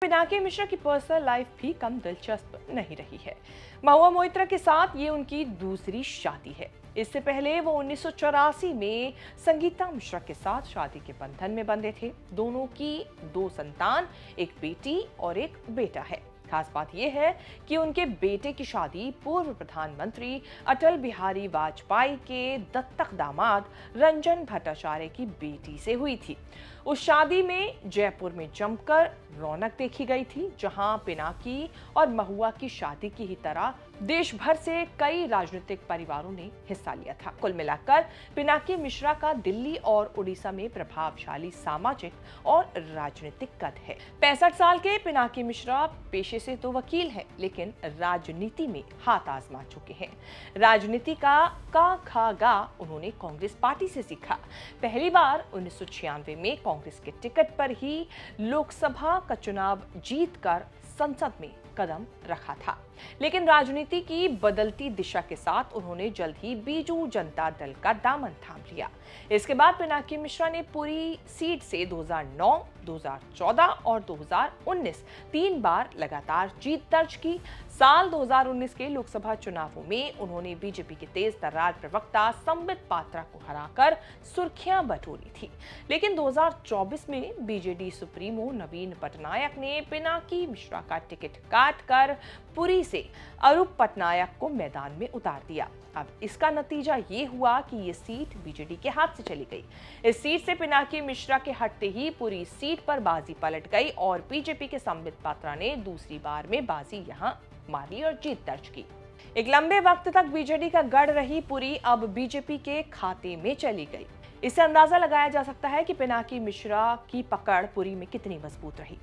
पिनाकी मिश्रा की personal life भी कम दिलचस्प नहीं रही है। महुआ मोइत्रा के साथ ये उनकी दूसरी शादी है। इससे पहले वो 1984 में संगीता मिश्रा के साथ शादी के बंधन में बंधे थे। दोनों की 2 संतान, एक बेटी और एक बेटा है। खास बात यह है कि उनके बेटे की शादी पूर्व प्रधानमंत्री अटल बिहारी वाजपेयी के दत्तक दामाद रंजन भट्टाचार्य की बेटी से हुई थी। उस शादी में जयपुर में जमकर रौनक देखी गई थी, जहां पिनाकी और महुआ की शादी की ही तरह देश भर से कई राजनीतिक परिवारों ने हिस्सा लिया था। कुल मिलाकर पिनाकी मिश्रा का दिल्ली और उड़ीसा में प्रभावशाली सामाजिक और राजनीतिक कद है। 65 साल के पिनाकी मिश्रा पेशे से तो वकील हैं, लेकिन राजनीति में हाथ आजमा चुके हैं। राजनीति का खा गा उन्होंने कांग्रेस पार्टी से सीखा। पहली बार 1996 में कांग्रेस के टिकट पर ही लोकसभा का चुनाव जीतकर संसद में कदम रखा था, लेकिन राजनीति की बदलती दिशा के साथ उन्होंने जल्द ही बीजू जनता दल का दामन थाम लिया। इसके बाद पिनाकी मिश्रा ने पूरी सीट से 2009, 2014 और 2019 3 बार लगातार जीत दर्ज की। साल 2019 के लोकसभा चुनावों में उन्होंने बीजेपी के तेज तर्रार प्रवक्ता संबित पात्रा को हराकर सुर्खियां बटोरी थी, लेकिन 2024 में बीजेडी सुप्रीमो नवीन पटनायक ने पिनाकी मिश्रा का टिकट काटकर पुरी से अरूप पटनायक को मैदान में उतार दिया। अब इसका नतीजा ये हुआ कि ये सीट बीजेडी के हाथ से चली गई। इस सीट से पिनाकी मिश्रा के हटते ही पूरी सीट पर बाजी पलट गई और बीजेपी के संबित पात्रा ने दूसरी बार में बाजी यहां मार ली और जीत दर्ज की। एक लंबे वक्त तक बीजेडी का गढ़ रही पुरी अब बीजेपी के खाते में चली गई। इससे अंदाजा लगाया जा सकता है कि पिनाकी मिश्रा की पकड़ पुरी में कितनी मजबूत रही।